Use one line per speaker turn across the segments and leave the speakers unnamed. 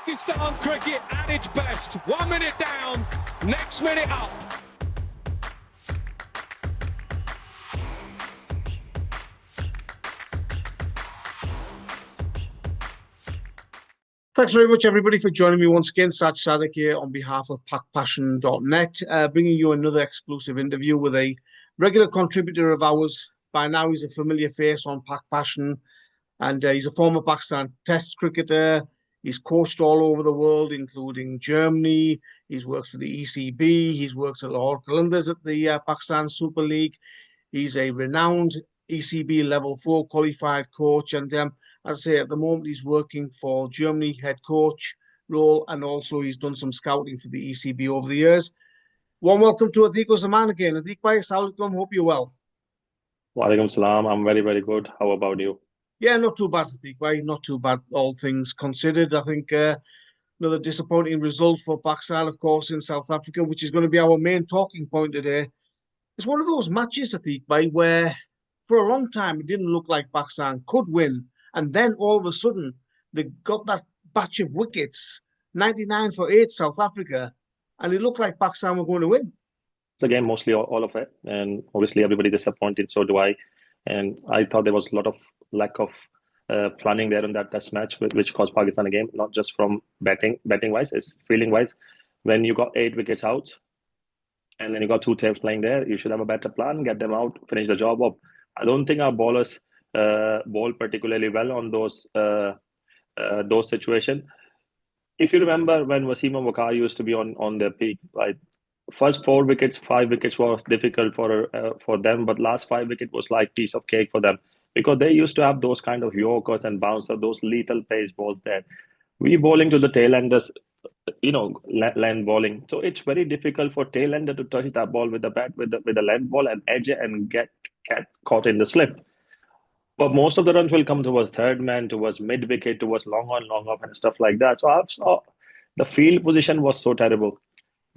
Pakistan cricket at its best. 1 minute down, next minute up.
Thanks very much, everybody, for joining me once again. Saj Sadek here on behalf of PakPassion.net, bringing you another exclusive interview with a regular contributor of ours. By now, he's a familiar face on PakPassion, and he's a former Pakistan Test cricketer. He's coached all over the world, including Germany. He's worked for the ECB. He's worked at the tailenders at the Pakistan Super League. He's a renowned ECB Level 4 qualified coach. And as I say, at the moment, he's working for Germany head coach role. And also he's done some scouting for the ECB over the years. Warm welcome to Atiq-uz-Zaman again. Atiq bhai, assalamualaikum. Hope you're well.
Walaikum salam. I'm very, very good. How about you?
Yeah, not too bad, Atiq bhai. Not too bad, all things considered. I think another disappointing result for Pakistan, of course, in South Africa, which is going to be our main talking point today. It's one of those matches, Atiq bhai, where for a long time it didn't look like Pakistan could win. And then all of a sudden, they got that batch of wickets, 99 for 8 South Africa, and it looked like Pakistan were going to win.
The game, mostly all of it. And obviously everybody disappointed, so do I. And I thought there was a lot of lack of planning there in that test match, which cost Pakistan a game, not just from batting wise, it's feeling wise. When you got 8 wickets out and then you got 2 tails playing there, you should have a better plan, get them out, finish the job up. I don't think our bowlers bowled particularly well on those situations. If you remember when Wasim and Waqar used to be on their peak, right? First 4 wickets, 5 wickets were difficult for them, but last 5 wickets was like piece of cake for them, because they used to have those kind of yorkers and bouncers, those lethal pace balls there. We bowling to the tailenders, land bowling. So it's very difficult for tailender to touch that ball with the bat, with the length ball and edge it and get caught in the slip. But most of the runs will come towards third man, towards mid wicket, towards long on, long off and stuff like that. So I saw the field position was so terrible.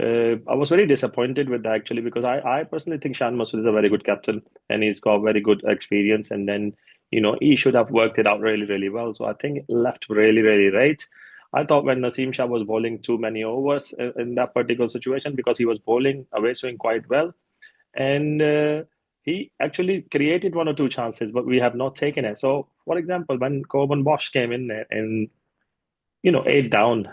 I was very disappointed with that, actually, because I personally think Shan Masood is a very good captain and he's got very good experience. And then, he should have worked it out really, really well. So I think it left really, really right. I thought when Naseem Shah was bowling too many overs in that particular situation, because he was bowling away swing quite well. And he actually created 1 or 2 chances, but we have not taken it. So, for example, when Corbin Bosch came in there and, 8 down,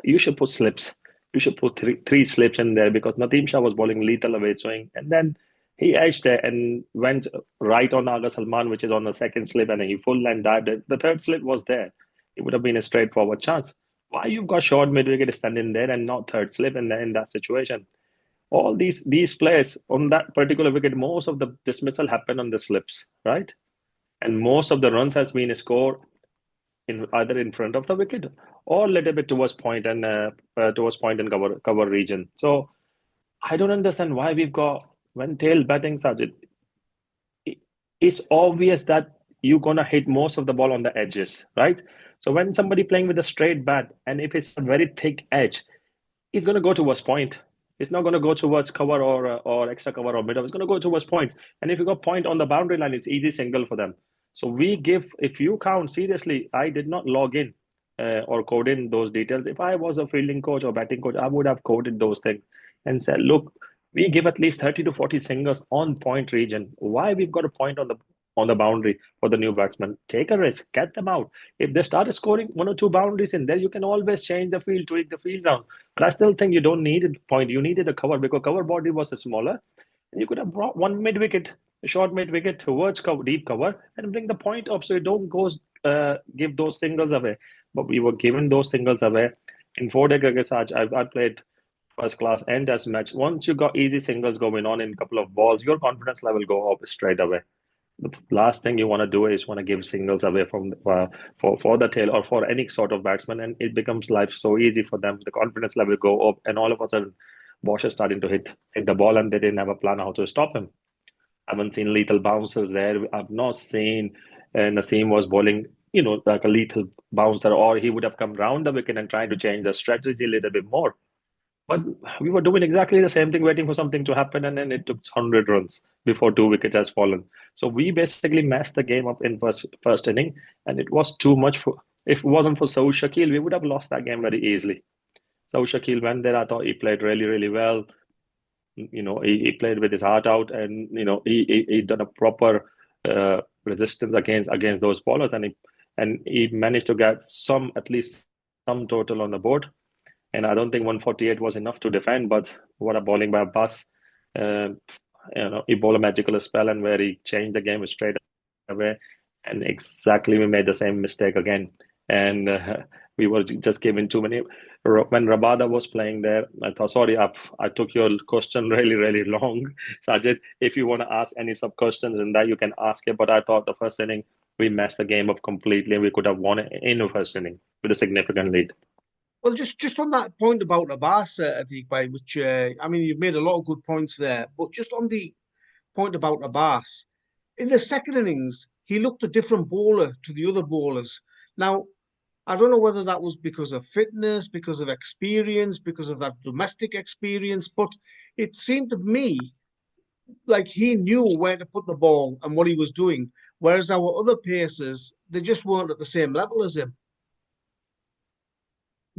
you should put slips. You should put three slips in there, because Naseem Shah was bowling lethal away swing. And then he edged there and went right on Atiq-uz-Zaman, which is on the second slip, and he full length dived it. The third slip was there. It would have been a straightforward chance. Why you've got short mid-wicket standing there and not third slip in that situation? All these players on that particular wicket, most of the dismissal happened on the slips, right? And most of the runs has been scored either in front of the wicket or a little bit towards point and cover region. So I don't understand why we've got, when tail batting, Sajid, it's obvious that you're gonna hit most of the ball on the edges, right? So when somebody playing with a straight bat, and if it's a very thick edge, it's gonna go towards point. It's not going to go towards cover or extra cover or middle. It's going to go towards points. And if you got point on the boundary line, it's easy single for them. So we give, if you count, seriously, I did not log in or code in those details. If I was a fielding coach or batting coach, I would have coded those things and said, look, we give at least 30 to 40 singles on point region. Why we've got a point on the boundary for the new batsman? Take a risk, get them out. If they start scoring 1 or 2 boundaries in there, you can always change the field, tweak the field down. But I still think you don't need a point. You needed a cover, because cover body was smaller. And you could have brought 1 mid-wicket, a short mid-wicket towards cover, deep cover, and bring the point up so you don't give those singles away. But we were given those singles away. In 4-day cricket, I played first class and test match. Once you got easy singles going on in a couple of balls, your confidence level go up straight away. The last thing you want to do is want to give singles away from for the tail or for any sort of batsman, and it becomes life so easy for them. The confidence level go up, and all of a sudden, Bosch is starting to hit the ball, and they didn't have a plan how to stop him. I haven't seen lethal bouncers there. I've not seen Naseem was bowling, like a lethal bouncer, or he would have come round the wicket and tried to change the strategy a little bit more. But we were doing exactly the same thing, waiting for something to happen, and then it took 100 runs before 2 wickets has fallen. So we basically messed the game up in first inning, and it was too much if it wasn't for Saud Shakil, we would have lost that game very easily. Saud Shakil went there. I thought he played really, really well. He played with his heart out, and he done a proper resistance against those bowlers, and he managed to get at least some total on the board. And I don't think 148 was enough to defend, but what a bowling by Abbas. He bowled a magical spell and where he changed the game straight away. And exactly, we made the same mistake again. And we were just giving too many. When Rabada was playing there, I thought, sorry, I took your question really, really long. Sajid, if you want to ask any sub questions in that, you can ask it. But I thought the first inning, we messed the game up completely, and we could have won it in the first inning with a significant lead.
Well, just on that point about Abbas, Atiq, which I mean, you've made a lot of good points there, but just on the point about Abbas, in the second innings, he looked a different bowler to the other bowlers. Now, I don't know whether that was because of fitness, because of experience, because of that domestic experience, but it seemed to me like he knew where to put the ball and what he was doing, whereas our other pacers, they just weren't at the same level as him.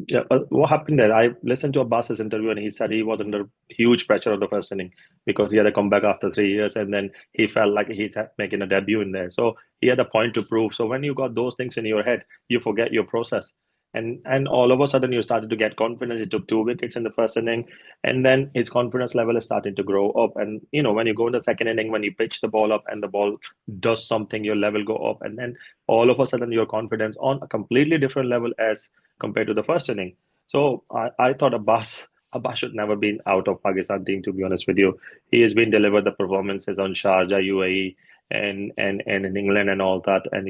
Yeah, but what happened there? I listened to Abbas's interview, and he said he was under huge pressure of the first inning because he had to come back after 3 years, and then he felt like he's making a debut in there. So he had a point to prove. So when you got those things in your head, you forget your process. And all of a sudden you started to get confidence. He took 2 wickets in the first inning, and then his confidence level is starting to grow up. And when you go in the second inning, when you pitch the ball up and the ball does something, your level go up, and then all of a sudden your confidence on a completely different level as compared to the first inning. So I thought Abbas should never been out of Pakistan team, to be honest with you. He has been delivered the performances on Sharjah, UAE, and in England and all that. And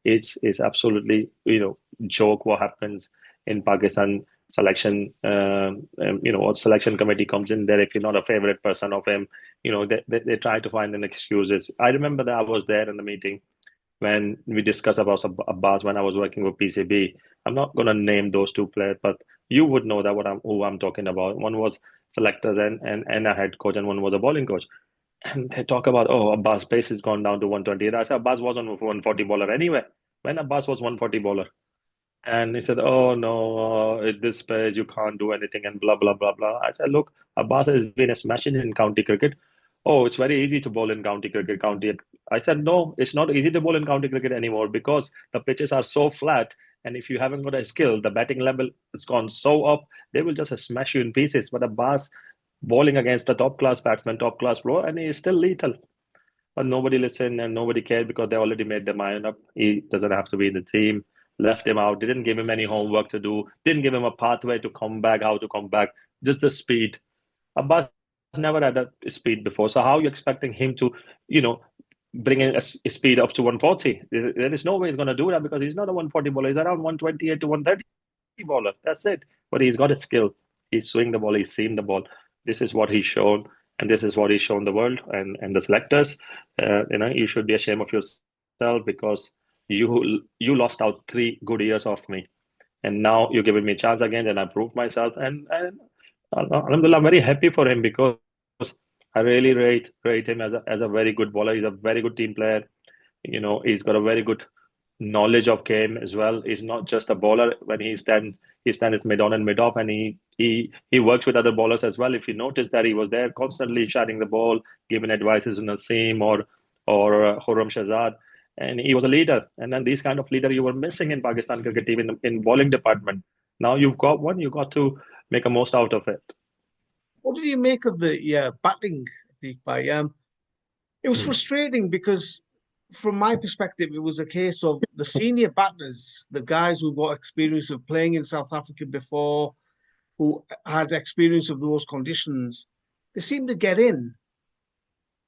it's absolutely joke what happens in Pakistan selection. What selection committee comes in there, if you're not a favorite person of him, they try to find an excuses. I remember that I was there in the meeting when we discussed about Abbas when I was working with PCB. I'm not going to name those two players, but you would know that who I'm talking about. One was selectors and a head coach, and one was a bowling coach. And they talk about, Abbas' pace has gone down to 120. I said, Abbas wasn't a 140 bowler anyway. When Abbas was 140 bowler. And he said, oh, no, at this pace, you can't do anything and blah, blah, blah, blah. I said, look, Abbas has been a smashing in county cricket. Oh, it's very easy to bowl in county cricket. I said, no, it's not easy to bowl in county cricket anymore because the pitches are so flat. And if you haven't got a skill, the batting level has gone so up, they will just smash you in pieces. But Abbas bowling against a top-class batsman, top-class bowler, and he is still lethal. But nobody listened and nobody cared because they already made their mind up. He doesn't have to be in the team. Left him out, didn't give him any homework to do, didn't give him a pathway to come back, how to come back, just the speed. Abbas never had that speed before. So how are you expecting him to, bring in a speed up to 140? There is no way he's going to do that because he's not a 140 bowler. He's around 128 to 130 bowler. That's it. But he's got a skill. He's swinging the ball. He's seen the ball. This is what he's shown. And this is what he's shown the world and the selectors. You should be ashamed of yourself because you lost out 3 good years of me. And now you're giving me a chance again, and I proved myself. And Alhamdulillah, I'm very happy for him because I really rate him as a very good bowler. He's a very good team player. He's got a very good knowledge of game as well. He's not just a bowler. When he stands mid on and mid off, and he works with other bowlers as well. If you notice that he was there constantly shouting the ball, giving advices to Naseem or Khurram Shahzad, and he was a leader. And then these kind of leader you were missing in Pakistan cricket team in bowling department. Now you've got one. You got to make a most out of it.
What did you make of the batting, Atiq? It was frustrating because, from my perspective, it was a case of the senior batters, the guys who got experience of playing in South Africa before, who had experience of those conditions, they seemed to get in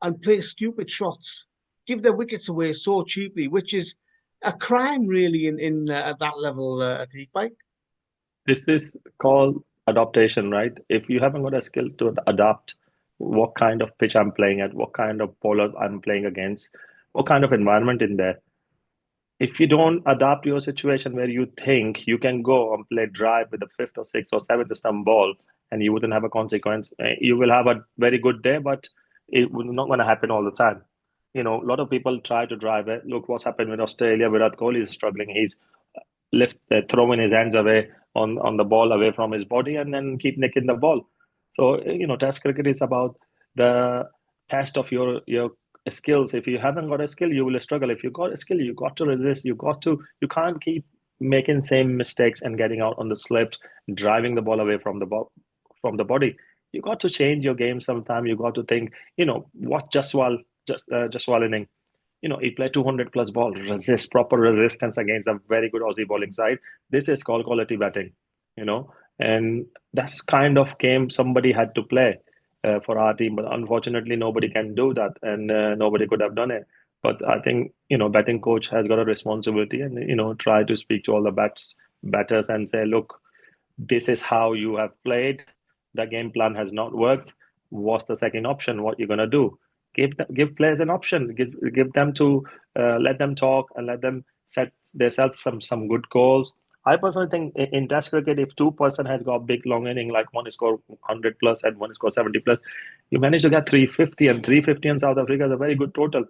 and play stupid shots, give their wickets away so cheaply, which is a crime, really, at that level, Atiq.
This is called adaptation, right? If you haven't got a skill to adapt what kind of pitch I'm playing at, what kind of bowler I'm playing against, what kind of environment in there. If you don't adapt your situation where you think you can go and play drive with the 5th or 6th or 7th stump ball and you wouldn't have a consequence, you will have a very good day, but it will not going to happen all the time. A lot of people try to drive it. Look what's happened with Australia. Virat Kohli is struggling. He's throwing his hands away on the ball away from his body and then keep nicking the ball. So, Test cricket is about the test of your skills. If you haven't got a skill, you will struggle. If you got a skill, you got to resist. You can't keep making same mistakes and getting out on the slips, driving the ball away from the body. You got to change your game sometime. You got to think, what Jaswal inning. He played 200 plus ball, proper resistance against a very good Aussie bowling side. This is called quality batting, and that's kind of game somebody had to play for our team. But unfortunately, nobody can do that, and nobody could have done it. But I think, batting coach has got a responsibility and, try to speak to all the batters and say, look, this is how you have played. The game plan has not worked. What's the second option? What you're going to do? Give players an option. Give them to let them talk and let them set themselves some good goals. I personally think in Test cricket, if two-person has got big long inning, like one is score 100 plus and one is score 70 plus, you manage to get 350, and 350 in South Africa is a very good total.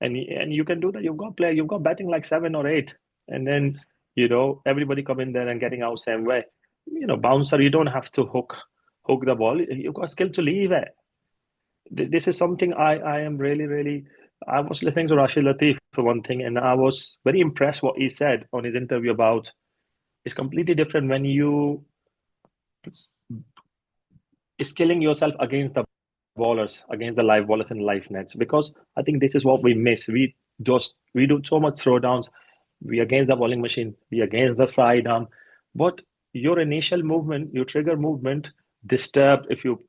And you can do that. You've got batting like 7 or 8, and then everybody come in there and getting out same way. Bouncer, you don't have to hook the ball. You've got skill to leave it. This is something I am really. I was listening to Rashid Latif for one thing, and I was very impressed what he said on his interview about it's completely different when you skilling yourself against the bowlers, against the live bowlers and live nets, because I think this is what we miss. We do so much throwdowns. We against the bowling machine. We against the side arm, but your initial movement, your trigger movement, disturbed if you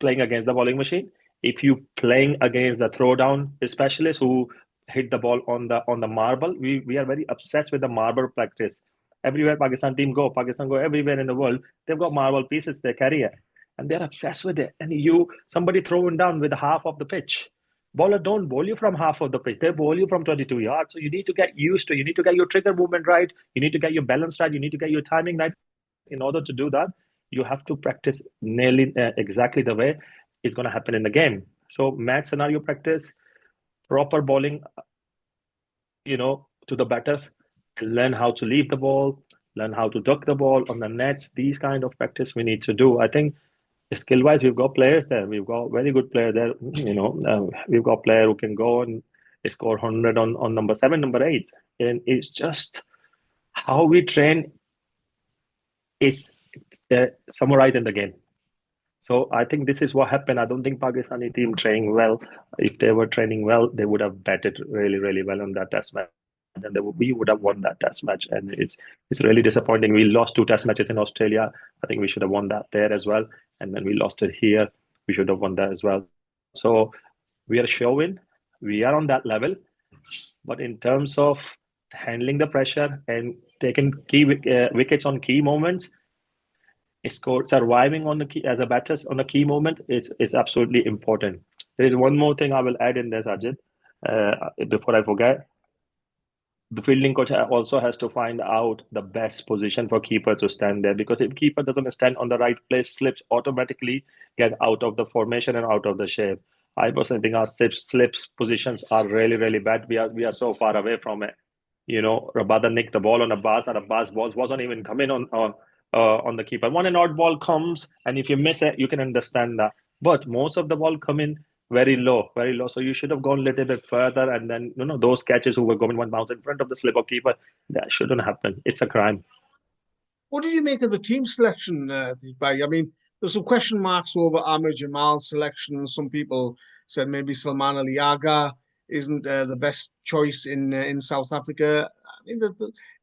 playing against the bowling machine. If you playing against the throwdown specialist who hit the ball on the marble, we are very obsessed with the marble practice. Everywhere Pakistan go everywhere in the world, they've got marble pieces they carry it, and they're obsessed with it. And somebody throwing down with half of the pitch. Bowler don't bowl you from half of the pitch. They bowl you from 22 yards. So you need to get used to. You need to get your trigger movement right. You need to get your balance right. You need to get your timing right. In order to do that, you have to practice nearly exactly the way it's going to happen in the game. So match scenario practice, proper bowling, to the batters, learn how to leave the ball, learn how to duck the ball on the nets. These kind of practice we need to do. I think skill-wise, we've got players there. We've got very good players there. We've got player who can go and score 100 on number 7, number 8. And it's just how we train is summarized in the game. So I think this is what happened. I don't think Pakistani team trained well. If they were training well, they would have batted really, really well on that test match. And we would have won that test match. And it's really disappointing. We lost 2 test matches in Australia. I think we should have won that there as well. And then we lost it here. We should have won that as well. So we are showing we are on that level. But in terms of handling the pressure and taking key wickets on key moments, surviving on the key as a batter on a key moment is absolutely important. There is one more thing I will add in this, Ajit, before I forget. The fielding coach also has to find out the best position for keeper to stand there, because if keeper doesn't stand on the right place, slips automatically get out of the formation and out of the shape. I personally think our slips positions are really, really bad. We are so far away from it. Rabada nicked the ball on Abbas, and Abbas balls wasn't even coming on the keeper. One and odd ball comes, and if you miss it, you can understand that. But most of the ball come in very low. So you should have gone a little bit further, and then those catches who were going 1 bounce in front of the slip of keeper, that shouldn't happen. It's a crime.
What did you make of the team selection, Deepak? I mean, there's some question marks over Amir Jamal's selection. Some people said maybe Salman Ali Agha isn't the best choice in South Africa. I mean,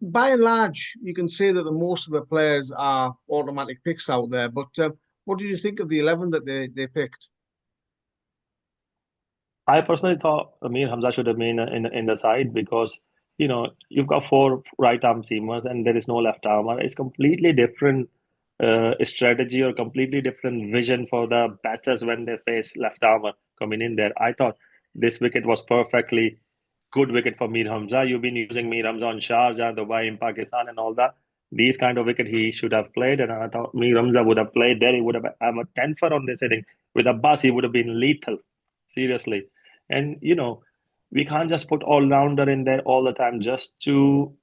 by and large, you can say that most of the players are automatic picks out there. But what did you think of the 11 that they picked?
I personally thought Amir Hamza should have been in the side, because you've got 4 right arm seamers and there is no left armer. It's completely different strategy or completely different vision for the batters when they face left armer coming in there. I thought this wicket was perfectly good wicket for Mir Hamza. You've been using Mir Hamza on Sharjah, Dubai, in Pakistan and all that. These kind of wicket he should have played, and I thought Mir Hamza would have played there. He would have a 10 for on this inning. With Abbas, he would have been lethal. Seriously. And, we can't just put all-rounder in there all the time just to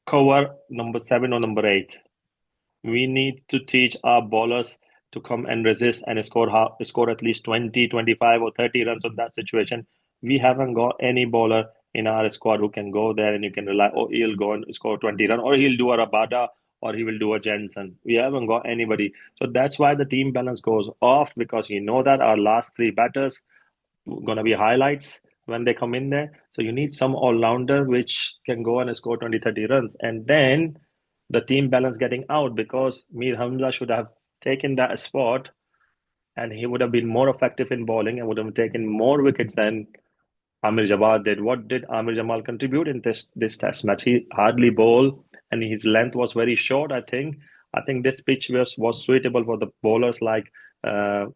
cover number 7 or number 8. We need to teach our bowlers to come and resist and score at least 20, 25 or 30 runs on that situation. We haven't got any bowler in our squad who can go there and you can rely, oh, he'll go and score 20 runs, or he'll do a Rabada, or he will do a Jensen. We haven't got anybody. So that's why the team balance goes off, because you know that our last 3 batters going to be highlights when they come in there. So you need some all-rounder which can go and score 20, 30 runs. And then the team balance getting out, because Mir Hamza should have taken that spot and he would have been more effective in bowling and would have taken more wickets than Amir Jabbar did. What did Amir Jamal contribute in this test match? He hardly bowled and his length was very short, I think. I think this pitch was suitable for the bowlers like Khurram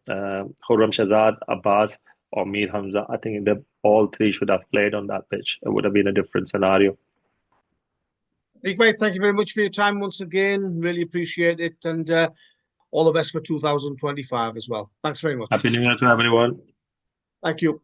Shahzad, Abbas or Mir Hamza. I think all 3 should have played on that pitch. It would have been a different scenario.
Atiq, thank you very much for your time once again. Really appreciate it. And all the best for 2025 as well. Thanks very much.
Happy New Year to everyone.
Thank you.